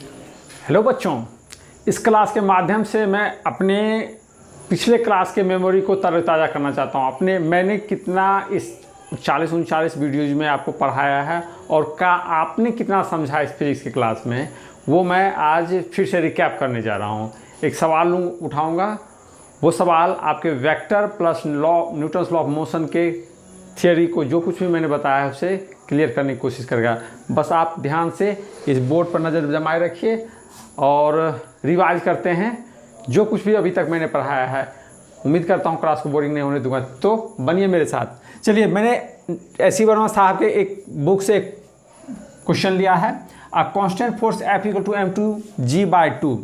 Hello बच्चों, इस class के माध्यम से मैं अपने पिछले क्लास के मेमोरी को तरोताज़ा करना चाहता हूँ। मैंने कितना इस 40-39 वीडियोज़ में आपको पढ़ाया है और आपने कितना समझा इस फिजिक्स की क्लास में, वो मैं आज फिर से रिकैप करने जा रहा हूँ। एक सवाल उठाऊँगा, वो सवाल आपके vector plus Newton's law of motion के थियरी को जो कुछ भी मैंने बताया है उसे क्लियर करने की कोशिश करेगा। बस आप ध्यान से इस बोर्ड पर नज़र जमाए रखिए और रिवाइज करते हैं जो कुछ भी अभी तक मैंने पढ़ाया है। उम्मीद करता हूँ क्लास को बोरिंग नहीं होने दूंगा, तो बनिए मेरे साथ। चलिए, मैंने एसी वर्मा साहब के एक बुक से एक क्वेश्चन लिया है। A constant force F equal to m2g/2।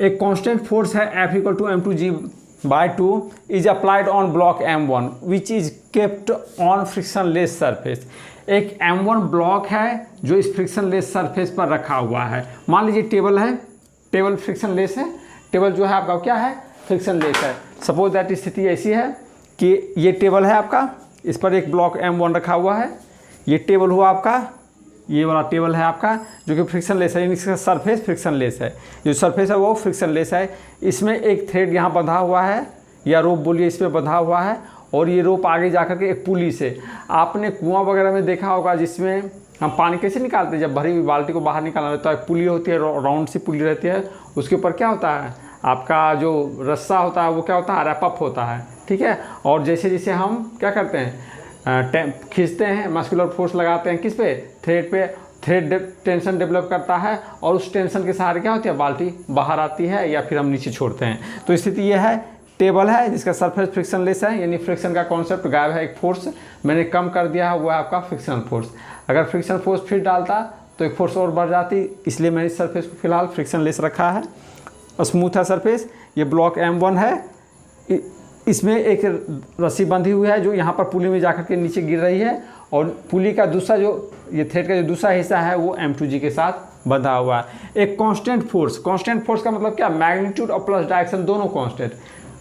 एक कांस्टेंट फोर्स है F equal to m2g/2 is applied on block m1 which is kept on frictionless surface. एक m1 ब्लॉक है जो इस फ्रिक्शनलेस सरफेस पर रखा हुआ है। मान लीजिए टेबल है, टेबल फ्रिक्शनलेस है, टेबल जो है आपका क्या है, फ्रिक्शनलेस है। सपोज दैट स्थिति ऐसी है कि ये टेबल है आपका, इस पर एक ब्लॉक m1 रखा हुआ है। ये टेबल हुआ आपका, ये वाला टेबल है आपका जो कि फ्रिक्शनलेस है, इसका सरफेस फ्रिक्शनलेस है। जो सरफेस है वो फ्रिक्शनलेस है। इसमें एक थ्रेड यहाँ बंधा हुआ है या रोप बोलिए, इस पर बंधा हुआ है और ये रोप आगे जाकर के एक पुली से, आपने कुआं वगैरह में देखा होगा जिसमें हम पानी कैसे निकालते हैं, जब भरी हुई बाल्टी को बाहर निकालना रहता है, एक पुली होती है, राउंड सी पुली रहती है, उसके ऊपर क्या होता है, आपका जो रस्सा होता है वो क्या होता है, रैपअप होता है, ठीक है। और जैसे जैसे हम क्या करते हैं, खींचते हैं, मस्कुलर फोर्स लगाते हैं किस पे, थ्रेड पे, थ्रेड टेंशन डेवलप करता है और उस टेंशन के सहारे क्या होती है, बाल्टी बाहर आती है या फिर हम नीचे छोड़ते हैं। तो स्थिति ये है, टेबल है जिसका सरफेस फ्रिक्शनलेस है, यानी फ्रिक्शन का कॉन्सेप्ट गायब है। एक फोर्स मैंने कम कर दिया है, वो है आपका फ्रिक्शन फोर्स। अगर फ्रिक्शन फोर्स फिर डालता तो एक फोर्स और बढ़ जाती, इसलिए मैंने इस सरफेस को फिलहाल फ्रिक्शनलेस रखा है। स्मूथ है सरफेस। ये ब्लॉक m1 है, इसमें एक रस्सी बंधी हुई है जो यहाँ पर पुली में जाकर के नीचे गिर रही है और पुली का दूसरा जो ये थ्रेड का जो दूसरा हिस्सा है वो m2g के साथ बंधा हुआ है। एक कांस्टेंट फोर्स, कांस्टेंट फोर्स का मतलब क्या, मैग्नीट्यूड और प्लस डायरेक्शन दोनों कांस्टेंट।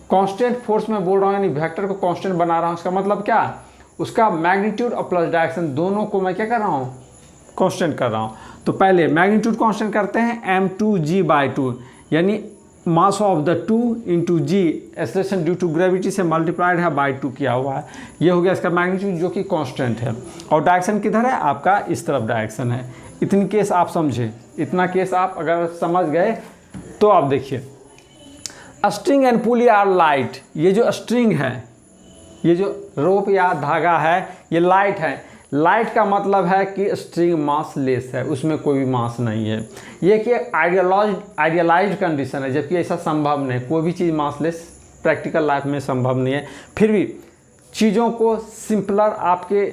कांस्टेंट फोर्स में बोल रहा हूँ, यानी वेक्टर को कांस्टेंट बना रहा हूँ, इसका मतलब क्या, उसका मैग्नीट्यूड और प्लस डायरेक्शन दोनों को मैं क्या कर रहा हूँ, कांस्टेंट कर रहा हूँ। तो पहले मैग्नीट्यूड कांस्टेंट करते हैं m2g/2, यानी mass of the 2 into g, acceleration due to gravity से मल्टीप्लाइड है बाई 2 किया हुआ है। ये हो गया इसका मैग्नीट्यूड जो कि कांस्टेंट है। और डायरेक्शन किधर है, आपका इस तरफ डायरेक्शन है। इतनी केस आप समझे, इतना केस आप अगर समझ गए तो आप देखिए, string and pulley are light. ये जो स्ट्रिंग है, ये जो रोप या धागा है, ये लाइट है। लाइट का मतलब है कि स्ट्रिंग मास लेस है, उसमें कोई भी मास नहीं है। ये कि आइडियलाइज्ड कंडीशन है, जबकि ऐसा संभव नहीं, कोई भी चीज़ मास लेस प्रैक्टिकल लाइफ में संभव नहीं है। फिर भी चीज़ों को सिंपलर, आपके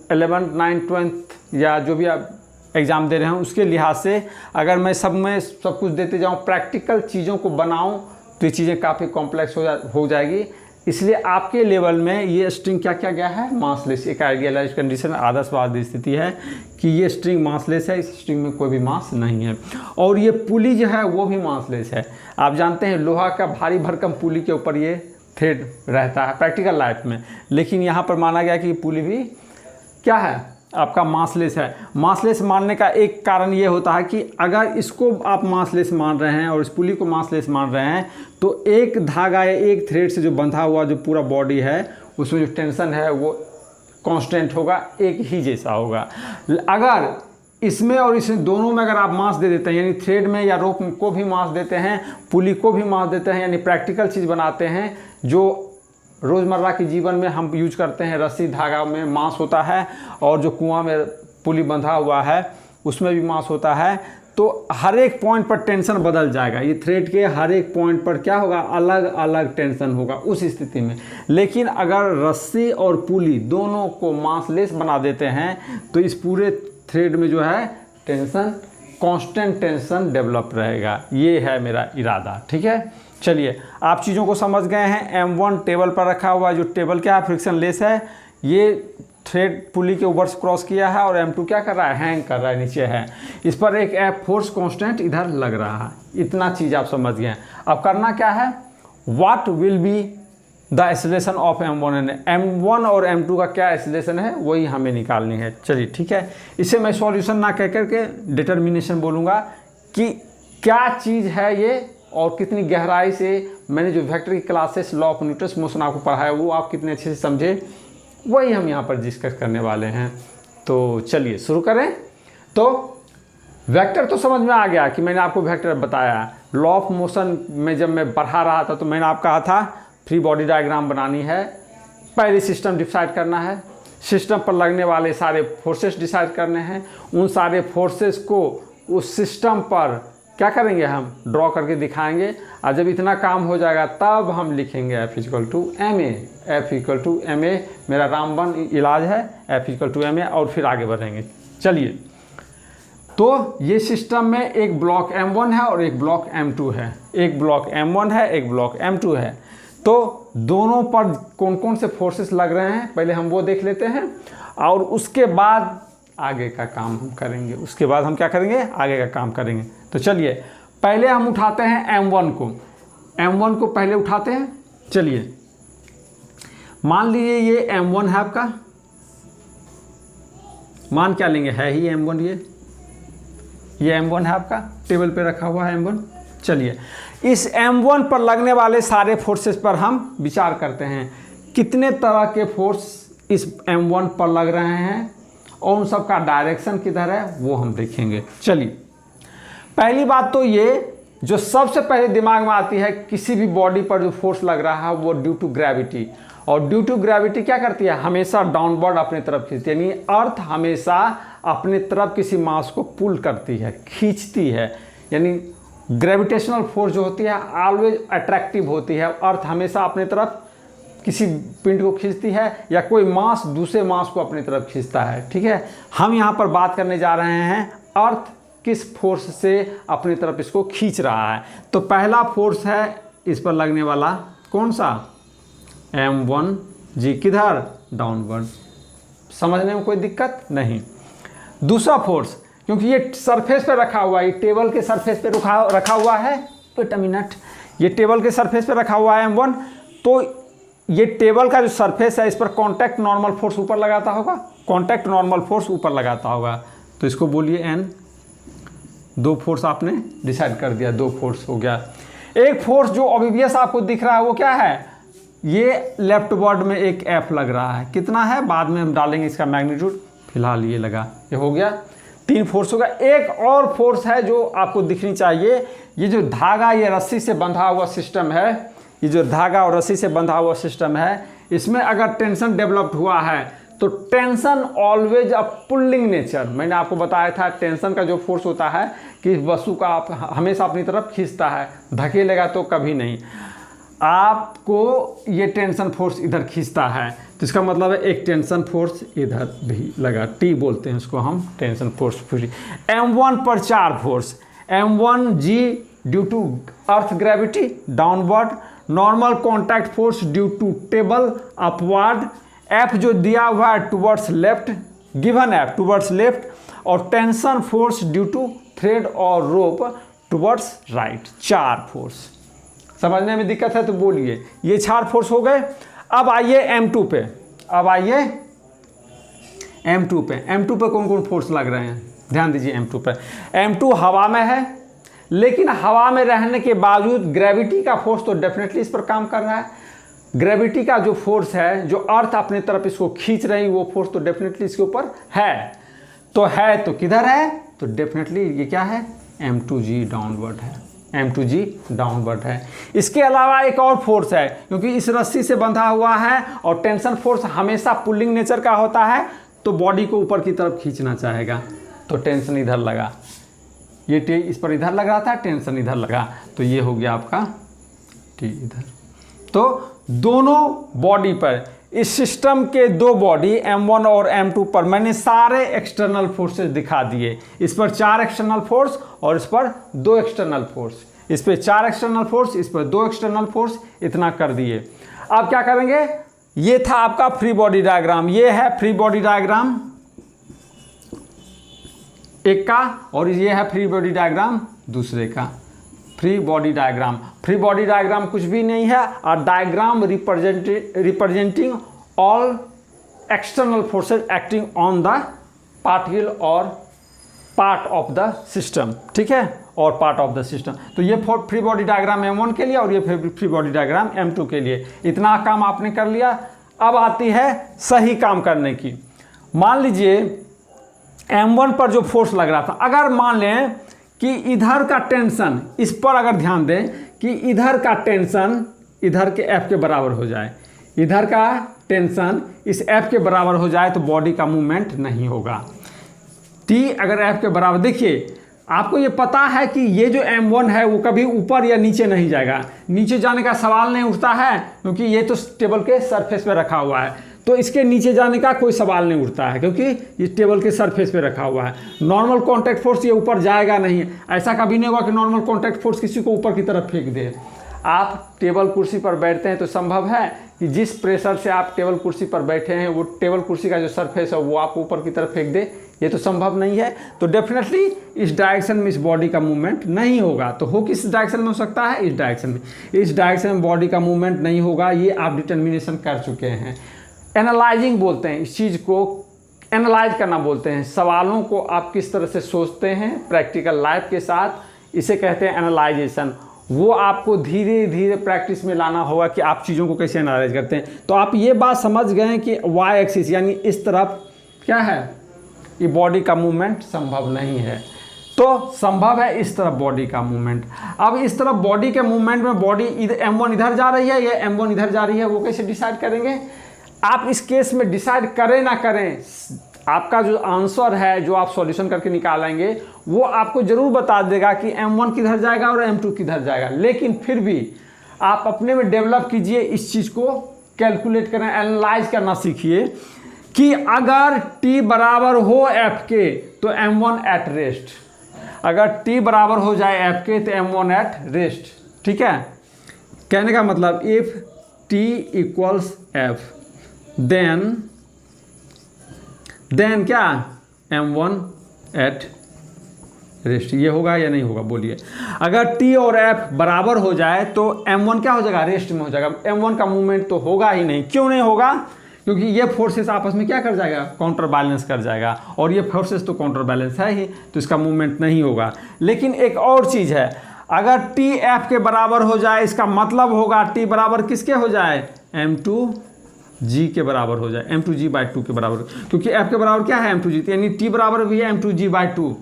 11th 9th 12th या जो भी आप एग्ज़ाम दे रहे हैं उसके लिहाज से अगर मैं सब कुछ देते जाऊँ, प्रैक्टिकल चीज़ों को बनाऊँ, तो ये चीज़ें काफ़ी कॉम्प्लेक्स हो जाएगी। इसलिए आपके लेवल में ये स्ट्रिंग क्या क्या गया है, मासलेस। एक आइडियलाइज कंडीशन, आदर्शवादी स्थिति है कि ये स्ट्रिंग मासलेस है, इस स्ट्रिंग में कोई भी मास नहीं है। और ये पुली जो है वो भी मासलेस है। आप जानते हैं लोहा का भारी भरकम पुली के ऊपर ये थ्रेड रहता है प्रैक्टिकल लाइफ में, लेकिन यहाँ पर माना गया कि पुली भी क्या है, आपका मासलेस है। मासलेस मानने का एक कारण ये होता है कि अगर इसको आप मासलेस मान रहे हैं और इस पुली को मासलेस मान रहे हैं, तो एक धागा या एक थ्रेड से जो बंधा हुआ जो पूरा बॉडी है, उसमें जो टेंशन है वो कांस्टेंट होगा, एक ही जैसा होगा। अगर इसमें और इसमें दोनों में अगर आप मास दे देते हैं, यानी थ्रेड में या रोप को भी मास देते हैं, पुली को भी मास देते हैं, यानी प्रैक्टिकल चीज़ बनाते हैं जो रोज़मर्रा के जीवन में हम यूज करते हैं, रस्सी धागा में मास होता है और जो कुआं में पुली बंधा हुआ है उसमें भी मास होता है, तो हर एक पॉइंट पर टेंशन बदल जाएगा। ये थ्रेड के हर एक पॉइंट पर क्या होगा, अलग अलग टेंशन होगा उस स्थिति में। लेकिन अगर रस्सी और पुली दोनों को मासलेस बना देते हैं तो इस पूरे थ्रेड में जो है टेंशन, कांस्टेंट टेंशन डेवलप रहेगा। ये है मेरा इरादा, ठीक है। चलिए, आप चीज़ों को समझ गए हैं। m1 टेबल पर रखा हुआ है, जो टेबल क्या है, फ्रिक्शनलेस है। ये थ्रेड पुली के ऊपर से क्रॉस किया है और m2 क्या कर रहा है, हैंग कर रहा है, नीचे है। इस पर एक फोर्स कांस्टेंट इधर लग रहा है। इतना चीज़ आप समझ गए। अब करना क्या है, what will be the acceleration of m1 और m2 का क्या एक्सेलरेशन है वही हमें निकालनी है। चलिए ठीक है, इसे मैं सॉल्यूशन ना कह करके डिटर्मिनेशन बोलूँगा कि क्या चीज़ है ये और कितनी गहराई से मैंने जो वेक्टर की classes law of Newton's motion आपको पढ़ाया वो आप कितने अच्छे से समझे, वही हम यहाँ पर डिस्कस करने वाले हैं। तो चलिए शुरू करें। तो वेक्टर तो समझ में आ गया कि मैंने आपको वेक्टर बताया। लॉ ऑफ मोशन में जब मैं पढ़ा रहा था तो मैंने आपको कहा था फ्री बॉडी डायग्राम बनानी है, पहले सिस्टम डिसाइड करना है, सिस्टम पर लगने वाले सारे फोर्सेस डिसाइड करने हैं, उन सारे फोर्सेस को उस सिस्टम पर क्या करेंगे हम ड्रॉ करके दिखाएंगे, और जब इतना काम हो जाएगा तब हम लिखेंगे F = ma। F = ma मेरा रामबन इलाज है, F = ma, और फिर आगे बढ़ेंगे। चलिए, तो ये सिस्टम में एक ब्लॉक M1 है और एक ब्लॉक M2 है, एक ब्लॉक M1 है एक ब्लॉक M2 है। तो दोनों पर कौन कौन से फोर्सेस लग रहे हैं पहले हम वो देख लेते हैं, और उसके बाद आगे का काम हम करेंगे। उसके बाद हम क्या करेंगे, आगे का काम करेंगे। तो चलिए पहले हम उठाते हैं M1 को। M1 को पहले उठाते हैं। चलिए मान लीजिए ये M1 है आपका, मान क्या लेंगे, है ही M1, ये M1 है आपका, टेबल पे रखा हुआ है M1। चलिए इस M1 पर लगने वाले सारे फोर्सेस पर हम विचार करते हैं, कितने तरह के फोर्स इस M1 पर लग रहे हैं और उन सब का डायरेक्शन किधर है वो हम देखेंगे। चलिए पहली बात तो ये जो सबसे पहले दिमाग में आती है, किसी भी बॉडी पर जो फोर्स लग रहा है वो ड्यू टू ग्रेविटी, और ड्यू टू ग्रेविटी क्या करती है, हमेशा डाउनवर्ड अपने तरफ खींचती है, यानी अर्थ हमेशा अपने तरफ किसी मास को पुल करती है, खींचती है। यानी ग्रेविटेशनल फोर्स जो होती है ऑलवेज अट्रैक्टिव होती है, अर्थ हमेशा अपने तरफ किसी पिंड को खींचती है, या कोई मास दूसरे मास को अपनी तरफ खींचता है। ठीक है, हम यहाँ पर बात करने जा रहे हैं अर्थ किस फोर्स से अपनी तरफ इसको खींच रहा है। तो पहला फोर्स है इस पर लगने वाला, कौन सा, M1 जी, किधर, डाउनवर्ड। समझने में कोई दिक्कत नहीं। दूसरा फोर्स, क्योंकि ये सरफेस पे रखा हुआ है, ये टेबल के सरफेस पे रखा हुआ है, वेट अ मिनट, ये टेबल के सरफेस पे रखा हुआ है M1, तो ये टेबल का जो सरफेस है इस पर कॉन्टैक्ट नॉर्मल फोर्स ऊपर लगाता होगा, कॉन्टैक्ट नॉर्मल फोर्स ऊपर लगाता होगा, तो इसको बोलिए N। दो फोर्स आपने डिसाइड कर दिया, दो फोर्स हो गया। एक फोर्स जो ऑब्वियस आपको दिख रहा है वो क्या है, ये लेफ्ट वर्ड में एक F लग रहा है, कितना है बाद में हम डालेंगे इसका मैग्नीट्यूड, फिलहाल ये लगा, ये हो गया, 3 फोर्स होगा। एक और फोर्स है जो आपको दिखनी चाहिए, ये जो धागा ये रस्सी से बंधा हुआ सिस्टम है, ये जो धागा और रस्सी से बंधा हुआ सिस्टम है, इसमें अगर टेंशन डेवलप्ड हुआ है तो tension always a pulling nature. मैंने आपको बताया था टेंशन का जो फोर्स होता है कि वस्तु का आप हमेशा अपनी तरफ खींचता है, धकेलेगा तो कभी नहीं, आपको ये टेंशन फोर्स इधर खींचता है, तो इसका मतलब है एक टेंशन फोर्स इधर भी लगा, T बोलते हैं उसको हम, टेंशन फोर्स। M1 पर 4 force, M1 G due to earth gravity downward, normal contact force due to table upward, F जो दिया हुआ है towards left, given F towards left, और tension force due to thread और रोप टुवर्ड्स राइट। 4 फोर्स। समझने में दिक्कत है तो बोलिए, ये 4 फोर्स हो गए। अब आइए M2 पे, अब आइए M2 पे। M2 पे कौन कौन फोर्स लग रहे हैं, ध्यान दीजिए M2 पे। M2 हवा में है, लेकिन हवा में रहने के बावजूद ग्रेविटी का फोर्स तो डेफिनेटली इस पर काम कर रहा है। ग्रेविटी का जो फोर्स है, जो अर्थ अपनी तरफ इसको खींच रही, वो फोर्स तो डेफिनेटली इसके ऊपर है। तो किधर है, तो डेफिनेटली ये क्या है, M2G डाउनवर्ड है, M2G डाउनवर्ड है। इसके अलावा एक और फोर्स है, क्योंकि इस रस्सी से बंधा हुआ है और टेंशन फोर्स हमेशा पुलिंग नेचर का होता है, तो बॉडी को ऊपर की तरफ खींचना चाहेगा, तो टेंशन इधर लगा, ये T इस पर इधर लग रहा था, टेंशन इधर लगा, तो ये हो गया आपका T इधर। तो दोनों बॉडी पर, इस सिस्टम के 2 बॉडी M1 और M2 पर मैंने सारे एक्सटर्नल फोर्सेस दिखा दिए। इस पर 4 एक्सटर्नल फोर्स और इस पर 2 एक्सटर्नल फोर्स, इस पर 4 एक्सटर्नल फोर्स, इस पर 2 एक्सटर्नल फोर्स, इतना कर दिए। अब क्या करेंगे, ये था आपका फ्री बॉडी डायग्राम, ये है फ्री बॉडी डायग्राम एक का, और ये है फ्री बॉडी डायग्राम दूसरे का। Free body diagram, free body diagram कुछ भी नहीं है, और diagram representing all external forces acting on the particle और पार्ट ऑफ द सिस्टम, ठीक है, और पार्ट ऑफ द सिस्टम। तो ये फ्री बॉडी डायग्राम M1 के लिए और ये फ्री बॉडी डायग्राम M2 के लिए। इतना काम आपने कर लिया। अब आती है सही काम करने की। मान लीजिए M1 पर जो फोर्स लग रहा था, अगर मान लें कि इधर का टेंशन, इस पर अगर ध्यान दें कि इधर का टेंशन इधर के F के बराबर हो जाए, इधर का टेंशन इस F के बराबर हो जाए तो बॉडी का मूवमेंट नहीं होगा। T अगर F के बराबर, देखिए आपको ये पता है कि ये जो M1 है वो कभी ऊपर या नीचे नहीं जाएगा, नीचे जाने का सवाल नहीं उठता है, क्योंकि ये तो टेबल के सरफेस पे रखा हुआ है, तो इसके नीचे जाने का कोई सवाल नहीं उठता है, क्योंकि ये टेबल के सरफेस पे रखा हुआ है। नॉर्मल कॉन्टैक्ट फोर्स ये ऊपर जाएगा नहीं, ऐसा कभी नहीं होगा कि नॉर्मल कॉन्टैक्ट फोर्स किसी को ऊपर की तरफ फेंक दे। आप टेबल कुर्सी पर बैठते हैं तो संभव है कि जिस प्रेशर से आप टेबल कुर्सी पर बैठे हैं वो टेबल कुर्सी का जो सरफेस है वो आपको ऊपर की तरफ फेंक दे, ये तो संभव नहीं है। तो डेफिनेटली इस डायरेक्शन में इस बॉडी का मूवमेंट नहीं होगा। तो हो किस डायरेक्शन में हो सकता है? इस डायरेक्शन में। इस डायरेक्शन में बॉडी का मूवमेंट नहीं होगा, ये आप डिटर्मिनेशन कर चुके हैं। एनालाइजिंग बोलते हैं, इस चीज़ को एनालाइज करना बोलते हैं। सवालों को आप किस तरह से सोचते हैं प्रैक्टिकल लाइफ के साथ, इसे कहते हैं एनालाइजेशन। वो आपको धीरे धीरे प्रैक्टिस में लाना होगा कि आप चीज़ों को कैसे एनालाइज करते हैं। तो आप ये बात समझ गए हैं कि वाई एक्सिस यानी इस तरफ क्या है, ये बॉडी का मूवमेंट संभव नहीं है। तो संभव है इस तरफ बॉडी का मूवमेंट। अब इस तरफ बॉडी के मूवमेंट में बॉडी इधर M1 इधर जा रही है, ये M1 इधर जा रही है, वो कैसे डिसाइड करेंगे? आप इस केस में डिसाइड करें ना करें, आपका जो आंसर है जो आप सॉल्यूशन करके निकालेंगे वो आपको जरूर बता देगा कि M1 किधर जाएगा और M2 किधर जाएगा। लेकिन फिर भी आप अपने में डेवलप कीजिए, इस चीज़ को कैलकुलेट करें, एनालाइज करना सीखिए कि अगर T बराबर हो F के तो M1 एट रेस्ट, अगर T बराबर हो जाए F के तो M1 एट रेस्ट। ठीक है, कहने का मतलब if T equals F then क्या M1 एट रेस्ट, ये होगा या नहीं होगा? बोलिए। अगर T और F बराबर हो जाए तो M1 क्या हो जाएगा? रेस्ट में हो जाएगा। M1 का मूवमेंट तो होगा ही नहीं। क्यों नहीं होगा? क्योंकि ये फोर्सेस आपस में क्या कर जाएगा? काउंटर बैलेंस कर जाएगा, और ये फोर्सेस तो काउंटर बैलेंस है ही, तो इसका मूवमेंट नहीं होगा। लेकिन एक और चीज़ है, अगर T F के बराबर हो जाए, इसका मतलब होगा T बराबर किसके हो जाए? M2G के बराबर हो जाए, M2G/2 के बराबर, क्योंकि F के बराबर क्या है? M2G, यानी T बराबर भी है M2G/2।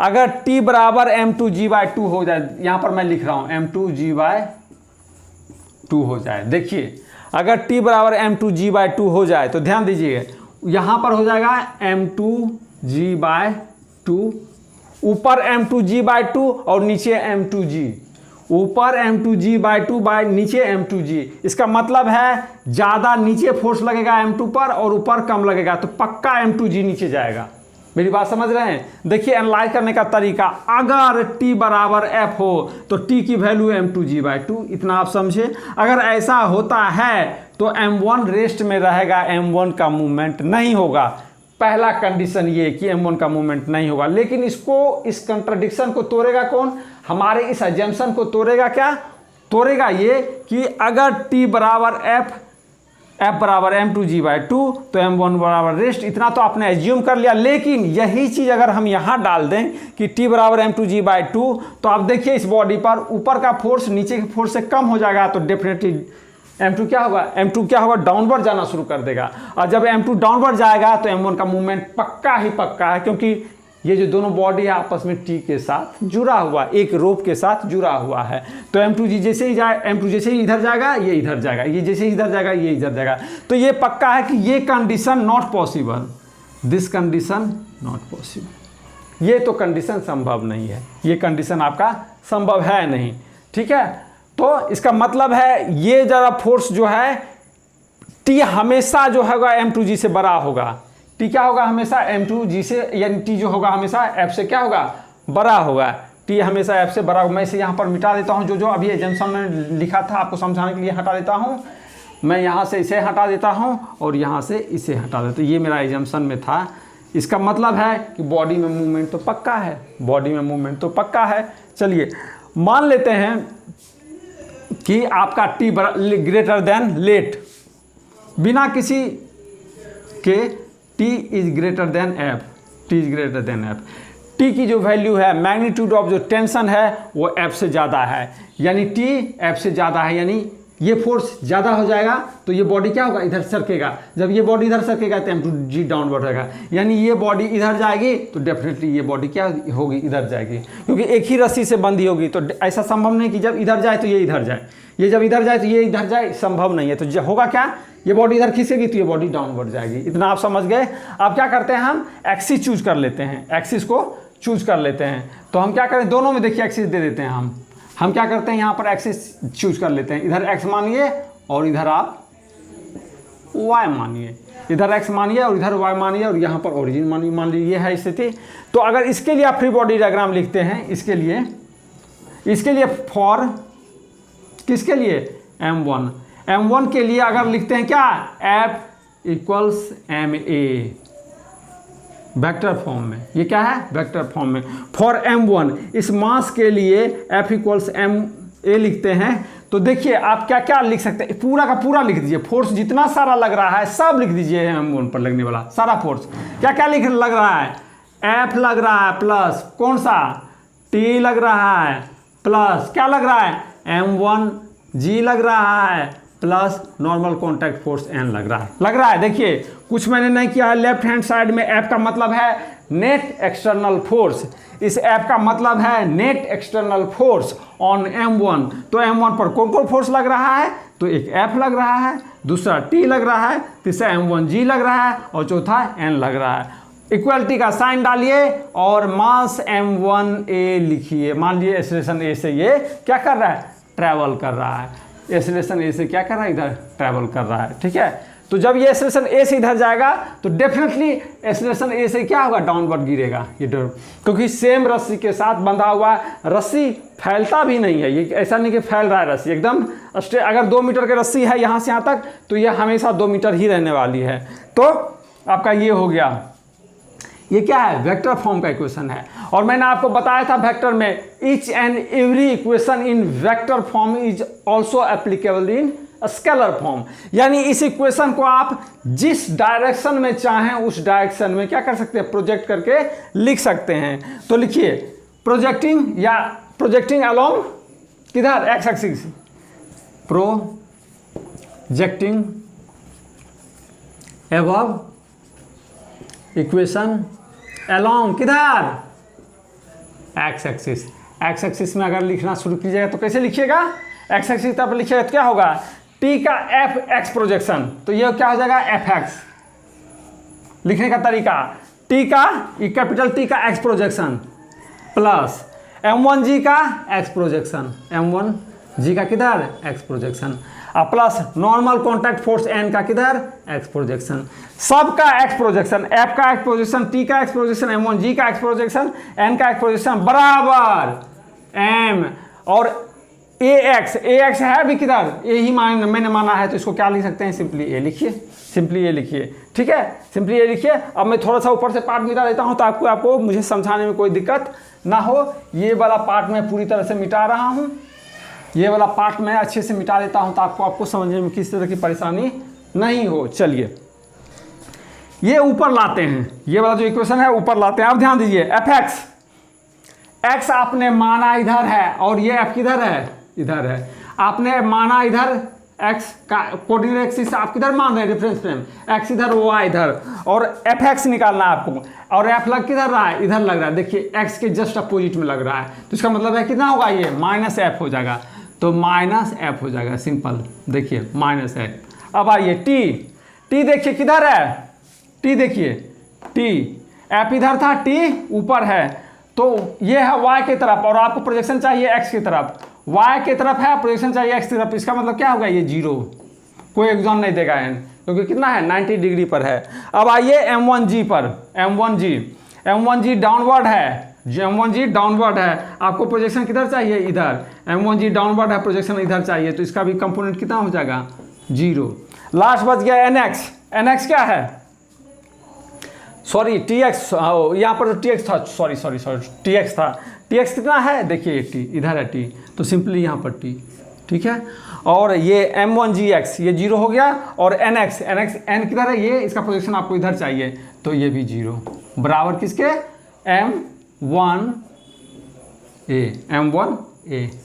अगर T बराबर M2G/2 हो जाए, यहाँ पर मैं लिख रहा हूँ M2G/2 हो जाए। देखिए, अगर T बराबर M2G/2 हो जाए तो ध्यान दीजिए, यहाँ पर हो जाएगा M2G/2, ऊपर M2G/2 और नीचे M2G, ऊपर M2G/2 बाय नीचे M2G। इसका मतलब है ज़्यादा नीचे फोर्स लगेगा M2 पर और ऊपर कम लगेगा, तो पक्का M2G नीचे जाएगा। मेरी बात समझ रहे हैं? देखिए एनालाइज करने का तरीका, अगर T बराबर F हो तो T की वैल्यू M2G/2, इतना आप समझे। अगर ऐसा होता है तो M1 रेस्ट में रहेगा, M1 का मूवमेंट नहीं होगा। पहला कंडीशन ये कि M1 का मूवमेंट नहीं होगा। लेकिन इसको, इस कंट्राडिक्शन को तोड़ेगा कौन? हमारे इस अजम्पशन को तोड़ेगा क्या? तोड़ेगा ये कि अगर T बराबर F बराबर M2G/2 तो M1 बराबर रेस्ट, इतना तो आपने एज्यूम कर लिया। लेकिन यही चीज़ अगर हम यहाँ डाल दें कि T बराबर M2G/2, तो आप देखिए इस बॉडी पर ऊपर का फोर्स नीचे के फोर्स से कम हो जाएगा, तो डेफिनेटली M2 क्या होगा? M2 क्या होगा? डाउनवर्ड जाना शुरू कर देगा। और जब M2 डाउनवर्ड जाएगा तो M1 का मूवमेंट पक्का ही पक्का है, क्योंकि ये जो दोनों बॉडी है आपस में T के साथ जुड़ा हुआ, एक रोप के साथ जुड़ा हुआ है। तो M2G जैसे ही जाए, M2 जैसे ही इधर जाएगा ये इधर जाएगा, ये जैसे ही इधर जाएगा ये इधर जाएगा। तो ये पक्का है कि ये condition not possible, this condition not possible. ये तो कंडीशन संभव नहीं है, ये कंडीशन आपका संभव है नहीं। ठीक है, तो इसका मतलब है ये जरा फोर्स जो है T हमेशा जो होगा M2G से बड़ा होगा। T क्या होगा? हमेशा M2G से, यानी T जो होगा हमेशा F से क्या होगा? बड़ा होगा। T हमेशा F से बड़ा होगा। मैं इसे यहाँ पर मिटा देता हूँ, जो अभी एजम्पशन में लिखा था आपको समझाने के लिए हटा देता हूँ। मैं यहाँ से इसे हटा देता हूँ और यहाँ से इसे हटा देता हूँ। ये मेरा एजम्पशन में था। इसका मतलब है कि बॉडी में मूवमेंट तो पक्का है, बॉडी में मूवमेंट तो पक्का है। चलिए मान लेते हैं कि आपका T ग्रेटर देन लेट, बिना किसी के T is greater than F, T is greater than F। T की जो वैल्यू है, मैग्नीट्यूड ऑफ जो टेंशन है वो एफ से ज़्यादा है, यानी टी एफ से ज़्यादा है, यानी ये फोर्स ज़्यादा हो जाएगा तो ये बॉडी क्या होगा, इधर सरकेगा। जब ये बॉडी इधर सरकेगा तो m2g डाउनवर्ड रहेगा, यानी ये बॉडी इधर जाएगी तो डेफिनेटली ये बॉडी क्या होगी, इधर जाएगी, क्योंकि एक ही रस्सी से बंधी होगी। तो ऐसा संभव नहीं कि जब इधर जाए तो ये इधर जाए, ये जब इधर जाए तो ये इधर जाए, संभव नहीं है। तो होगा क्या, ये बॉडी इधर खींचेगी तो ये बॉडी डाउनवर्ड जाएगी। इतना आप समझ गए। अब क्या करते हैं, हम एक्सिस चूज कर लेते हैं, एक्सिस को चूज कर लेते हैं। तो हम क्या करें, दोनों में देखिए एक्सिस दे देते हैं। हम क्या करते हैं, यहाँ पर एक्सिस चूज कर लेते हैं। इधर एक्स मानिए और इधर आप वाई मानिए, इधर एक्स मानिए और इधर वाई मानिए और यहाँ पर ओरिजिन मानिए, मान लीजिए ये है स्थिति। तो अगर इसके लिए आप फ्री बॉडी डायग्राम लिखते हैं, इसके लिए फॉर किसके लिए, m1 के लिए अगर लिखते हैं क्या, F equals ma vector form में, ये क्या है, वेक्टर फॉर्म में। फॉर m1 इस मास के लिए F इक्वल्स ma लिखते हैं। तो देखिए आप क्या क्या लिख सकते हैं, पूरा का पूरा लिख दीजिए, फोर्स जितना सारा लग रहा है सब लिख दीजिए, m1 पर लगने वाला सारा फोर्स क्या क्या लग रहा है, F लग रहा है प्लस कौन सा, T लग रहा है प्लस क्या लग रहा है, m1g लग रहा है plus normal contact force n लग रहा है। देखिए कुछ मैंने नहीं किया है, लेफ्ट हैंड साइड में F का मतलब है नेट एक्सटर्नल फोर्स, इस F का मतलब है net external force on m1। तो m1 पर कौन कौन फोर्स लग रहा है, तो एक F लग रहा है, दूसरा T लग रहा है, तीसरा m1g लग रहा है और चौथा n लग रहा है। इक्वलिटी का साइन डालिए और मास m1a लिखिए। मान लीजिए एक्सेलरेशन a से ये क्या कर रहा है, ट्रैवल कर रहा है, एक्सेलरेशन ए से क्या कर रहा है, इधर ट्रैवल कर रहा है, ठीक है। तो जब ये एक्सेलरेशन ए से इधर जाएगा तो डेफिनेटली एक्सेलरेशन ए से क्या होगा, डाउनवर्ड गिरेगा ये क्योंकि सेम रस्सी के साथ बंधा हुआ है, रस्सी फैलता भी नहीं है, ये ऐसा नहीं कि फैल रहा है रस्सी, एकदम अगर 2 मीटर की रस्सी है यहाँ से यहाँ तक तो ये हमेशा 2 मीटर ही रहने वाली है। तो आपका ये हो गया, ये क्या है, वेक्टर फॉर्म का इक्वेशन है। और मैंने आपको बताया था वेक्टर में each and every equation in vector form is also applicable in scalar form, यानी इस इक्वेशन को आप जिस डायरेक्शन में चाहें उस डायरेक्शन में क्या कर सकते हैं, प्रोजेक्ट करके लिख सकते हैं। तो लिखिए प्रोजेक्टिंग अलोंग किधर, x axis, projecting above equation along किधर, एक्स एक्सिस। एक्स एक्सिस में अगर लिखना शुरू कीजिएगा तो कैसे लिखिएगा, एक्स एक्सिस तरफ लिखिएगा तो क्या होगा, टी का एफ एक्स प्रोजेक्शन, तो ये क्या हो जाएगा, एफ एक्स। लिखने का तरीका, टी का कैपिटल टी का एक्स प्रोजेक्शन प्लस m1g का एक्स प्रोजेक्शन, m1g का किधर, एक्स प्रोजेक्शन, और plus normal contact force n का किधर, एक्स प्रोजेक्शन, सबका एक्स प्रोजेक्शन, f का एक्स प्रोजेक्शन, t का एक्स प्रोजेक्शन, m1g का एक्स प्रोजेक्शन, n का एक्स प्रोजेक्शन बराबर m और ax है भी किधर, ए ही मैंने माना है, तो इसको क्या लिख सकते हैं, सिंपली ए लिखिए, सिंपली ए लिखिए, ठीक है, सिंपली ए लिखिए। अब मैं थोड़ा सा ऊपर से पार्ट मिटा देता हूं तो आपको मुझे समझाने में कोई दिक्कत ना हो। ये वाला पार्ट मैं पूरी तरह से मिटा रहा हूं, ये वाला पार्ट मैं अच्छे से मिटा देता हूं तो आपको समझने में किसी तरह की परेशानी नहीं हो। चलिए ये ऊपर लाते हैं, ये वाला जो इक्वेशन है ऊपर लाते हैं। अब ध्यान दीजिए, एफ एक्स आपने माना इधर है और ये एफ किधर है, इधर है, आपने माना इधर एक्स का कोऑर्डिनेट एक्सिस आप किधर मान रहे हैं, रेफरेंस फ्रेम, एक्स इधर वाई इधर, और एफ एक्स निकालना है आपको, और एफ लग किधर रहा है, इधर लग रहा है। देखिए एक्स के जस्ट अपोजिट में लग रहा है, तो इसका मतलब है कितना होगा, ये माइनस एफ हो जाएगा, तो माइनस एफ हो जाएगा, सिंपल। देखिए माइनस एफ। अब आइए टी देखिए किधर है, टी देखिए, टी एफ इधर था, टी ऊपर है, तो ये है वाई की तरफ और आपको प्रोजेक्शन चाहिए एक्स की तरफ, y की तरफ है, प्रोजेक्शन चाहिए एक्स की तरफ। इसका मतलब क्या होगा, ये 0, कोई एग्जाम नहीं देगा n, क्योंकि कितना है 90 डिग्री पर है। अब आइए m1g पर, m1g डाउनवर्ड है, m1g डाउनवर्ड है, आपको प्रोजेक्शन किधर चाहिए, इधर, m1g डाउनवर्ड है, प्रोजेक्शन इधर चाहिए, तो इसका भी कंपोनेंट कितना हो जाएगा, 0। लास्ट बच गया nx क्या है, सॉरी tx, यहाँ पर तो tx था, सॉरी tx था, tx कितना है, देखिए t इधर है t, तो सिंपली यहाँ पर t, ठीक है। और ये m1gx ये 0 हो गया, और nx n किधर है, ये इसका प्रोजेक्शन आपको इधर चाहिए, तो ये भी 0 बराबर किसके,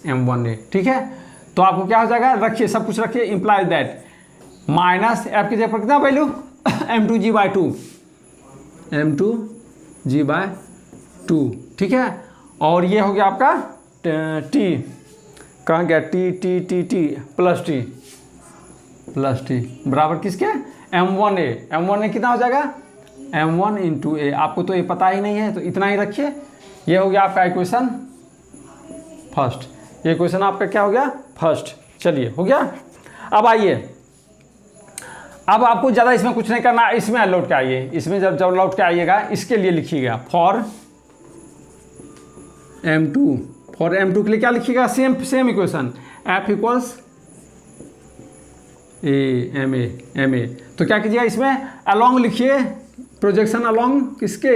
M1A, ठीक है। तो आपको क्या हो जाएगा, रखिए सब कुछ रखिए, इंप्लाइज दैट माइनस एफ की जगह पर कितना वैल्यू M2G/2, M2G/2, ठीक है। और ये हो गया आपका T, कहाँ गया T प्लस T बराबर किसके M1A कितना हो जाएगा M1 × A। आपको तो ये पता ही नहीं है तो इतना ही रखिए। ये हो गया आपका इक्वेशन फर्स्ट, ये क्वेश्चन आपका क्या हो गया फर्स्ट। चलिए हो गया। अब आइए, अब आपको ज़्यादा इसमें कुछ नहीं करना, इसमें लौट के आइए। इसमें जब लौट के आइएगा इसके लिए लिखिएगा फॉर M2 के लिए क्या लिखिएगा, सेम इक्वेशन F = MA। तो क्या कीजिएगा, इसमें अलोंग लिखिए, प्रोजेक्शन अलोंग किसके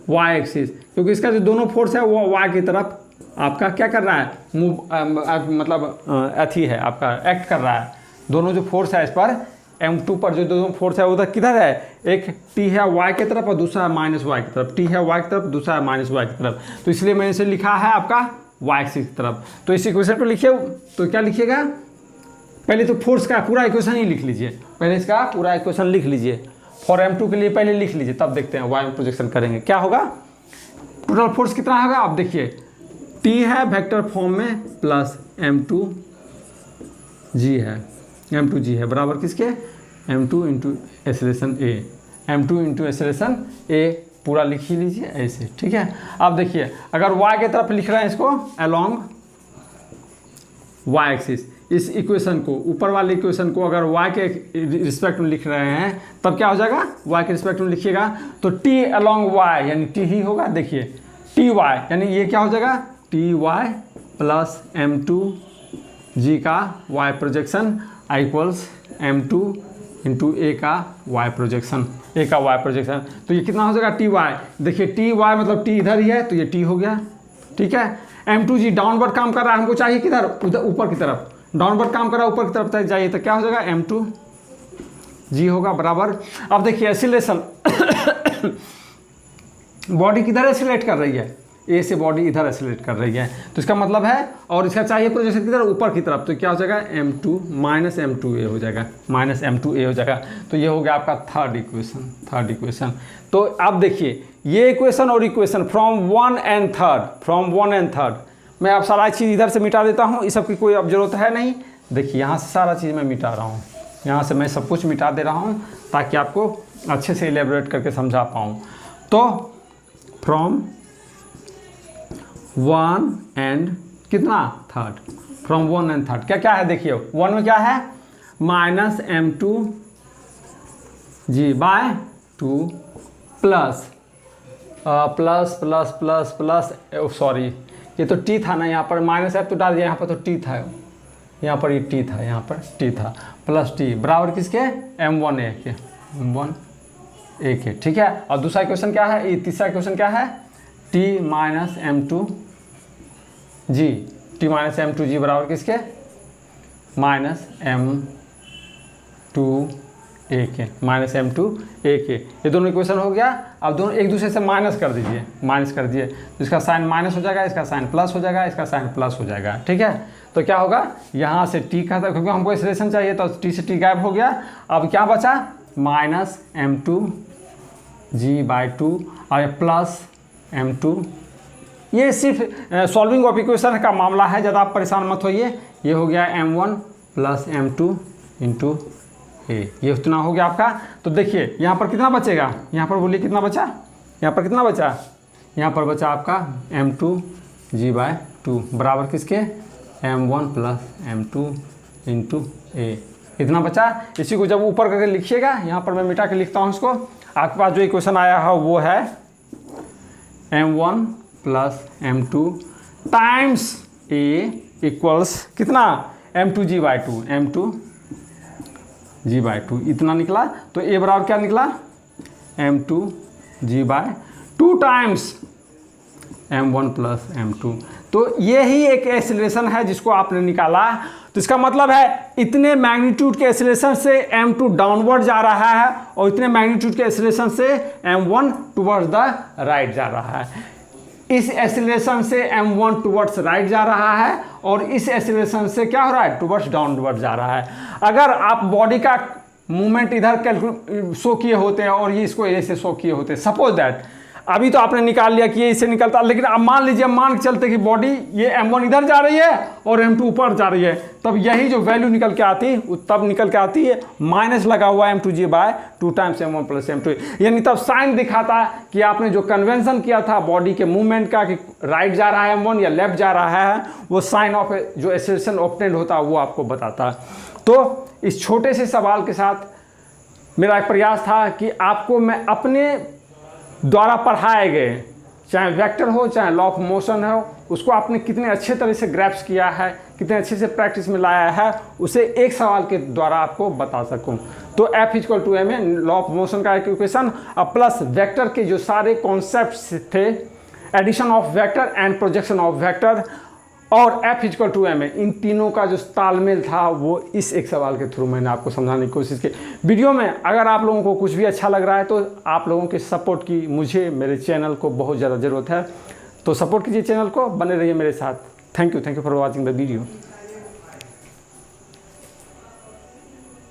y एक्सिस, क्योंकि इसका जो दोनों फोर्स है वो y की तरफ आपका क्या कर रहा है, मूव मतलब अथी है आपका एक्ट कर रहा है। दोनों जो फोर्स है इस पर M2 पर जो दोनों फोर्स है उधर किधर है, एक T है y की तरफ और दूसरा है -y की तरफ। T है y की तरफ, दूसरा है -y की तरफ। तो इसलिए मैंने इसे लिखा है आपका y एक्सिस की तरफ। तो इस इक्वेशन पर लिखिए, तो क्या लिखिएगा, पहले तो फोर्स का पूरा इक्वेशन ही लिख लीजिए, पहले इसका पूरा इक्वेशन लिख लीजिए। फॉर M2 के लिए पहले लिख लीजिए, तब देखते हैं y में प्रोजेक्शन करेंगे क्या होगा। टोटल फोर्स कितना होगा, आप देखिए T है वेक्टर फॉर्म में प्लस M2G है बराबर किसके M2 × एक्सेलरेशन A पूरा लिख ही लीजिए ऐसे, ठीक है। अब देखिए अगर y की तरफ लिख रहे हैं इसको अलोंग y एक्सिस, इस इक्वेशन को ऊपर वाले इक्वेशन को अगर y के रिस्पेक्ट में लिख रहे हैं तब क्या हो जाएगा, y के रिस्पेक्ट में लिखिएगा तो T अलोंग y यानी T ही होगा। देखिए Ty यानी ये क्या हो जाएगा Ty प्लस M2G का y projection equals M2 × A का y प्रोजेक्शन, तो ये कितना हो जाएगा Ty। देखिए Ty मतलब T इधर ही है तो ये T हो गया, ठीक है। M2G डाउनवर्ड काम कर रहा है, हमको चाहिए किधर, उधर ऊपर की तरफ, डाउनवर्ड काम कर रहा है ऊपर की तरफ तक जाइए तो क्या हो जाएगा M2G होगा बराबर। अब देखिए एक्सीलरेशन बॉडी किधर एक्सीलरेट कर रही है, ए से बॉडी इधर एक्सीलरेट कर रही है, तो इसका मतलब है, और इसका चाहिए प्रोजेक्शन किधर ऊपर की तरफ, तो क्या हो जाएगा M2 -M2A हो जाएगा, -M2A हो जाएगा। तो ये हो गया आपका थर्ड इक्वेशन। तो अब देखिए ये इक्वेशन और इक्वेशन फ्रॉम 1 एंड थर्ड, मैं अब सारा चीज़ इधर से मिटा देता हूँ, इस सब की कोई अब जरूरत है नहीं। देखिए यहाँ से सारा चीज़ मैं मिटा रहा हूँ, यहाँ से मैं सब कुछ मिटा दे रहा हूँ ताकि आपको अच्छे से इलेबोरेट करके समझा पाऊँ। तो फ्रॉम 1 एंड कितना थर्ड, फ्रॉम 1 एंड थर्ड क्या है, देखिए 1 में क्या है -M2G/2 प्लस सॉरी ये तो T था ना, यहाँ पर -F तो डाल दिया, यहाँ पर तो T था, यहाँ पर ये T था, यहाँ पर T था, प्लस T बराबर किसके M1A के, ठीक है। और दूसरा इक्वेशन क्या है, ये तीसरा इक्वेशन क्या है T -M2G बराबर किसके -M2A के, ये दोनों इक्वेशन हो गया। अब दोनों एक दूसरे से माइनस कर दीजिए, तो इसका साइन माइनस हो जाएगा, इसका साइन प्लस हो जाएगा, इसका साइन प्लस हो जाएगा, ठीक है। तो क्या होगा, यहाँ से T का था क्योंकि हमको एक्सेलरेशन चाहिए तो T से T गायब हो गया। अब क्या बचा -M2G/2 और प्लस M2। ये सिर्फ सॉल्विंग ऑफ इक्वेशन का मामला है, ज़्यादा आप परेशान मत होइए। ये हो गया M1 प्लस M2 × A, ये उतना हो गया आपका। तो देखिए यहाँ पर कितना बचेगा, यहाँ पर बोलिए कितना बचा, यहाँ पर कितना बचा, यहाँ पर बचा आपका M2G/2 बराबर किसके M1 प्लस M2 × A, इतना बचा। इसी को जब ऊपर करके लिखिएगा, यहाँ पर मैं मिटा के लिखता हूँ इसको। आपके पास जो इक्वेशन आया है वो है M1 plus M2 times A equals कितना M2G/2 इतना निकला। तो A बराबर क्या निकला M2G/2 times M1 plus M2। तो ये ही एक एक्सेलरेशन है जिसको आपने निकाला। तो इसका मतलब है इतने मैग्नीट्यूड के एक्सेलरेशन से M2 डाउनवर्ड जा रहा है और इतने मैग्नीट्यूड के एक्सेलरेशन से M1 टुवर्ड्स द राइट जा रहा है। इस एक्सीलरेशन से m1 टुवर्ड्स राइट जा रहा है और इस एक्सीलरेशन से क्या हो रहा है, टुवर्ड्स डाउनवर्ड जा रहा है। अगर आप बॉडी का मूवमेंट इधर शो किए होते हैं और ये इसको ऐसे शो किए होते हैं, सपोज दैट अभी तो आपने निकाल लिया कि ये इससे निकलता, लेकिन अब मान लीजिए, मान के चलते कि बॉडी ये m1 इधर जा रही है और m2 ऊपर जा रही है, तब यही जो वैल्यू निकल के आती है तब निकल के आती है माइनस लगा हुआ m2g bye 2 times m1 plus m2, यानी तब साइन दिखाता है कि आपने जो कन्वेंशन किया था बॉडी के मूवमेंट का कि राइट जा रहा है m1 या लेफ्ट जा रहा है, वो साइन ऑफ जो एक्सेलरेशन ऑब्टेंड होता है वो आपको बताता है। तो इस छोटे से सवाल के साथ मेरा एक प्रयास था कि आपको मैं अपने द्वारा पढ़ाए गए, चाहे वेक्टर हो चाहे लॉ ऑफ मोशन हो, उसको आपने कितने अच्छे तरह से ग्रैप्स किया है, कितने अच्छे से प्रैक्टिस में लाया है, उसे एक सवाल के द्वारा आपको बता सकूं। तो F = ma law of motion का इक्वेशन अब प्लस वेक्टर के जो सारे कॉन्सेप्ट्स थे, addition of vector and projection of vector और F = ma, इन तीनों का जो तालमेल था वो इस एक सवाल के थ्रू मैंने आपको समझाने की कोशिश की। वीडियो में अगर आप लोगों को कुछ भी अच्छा लग रहा है तो आप लोगों के सपोर्ट की मुझे, मेरे चैनल को बहुत ज़्यादा ज़रूरत है, तो सपोर्ट कीजिए चैनल को, बने रहिए मेरे साथ। Thank you for watching the video.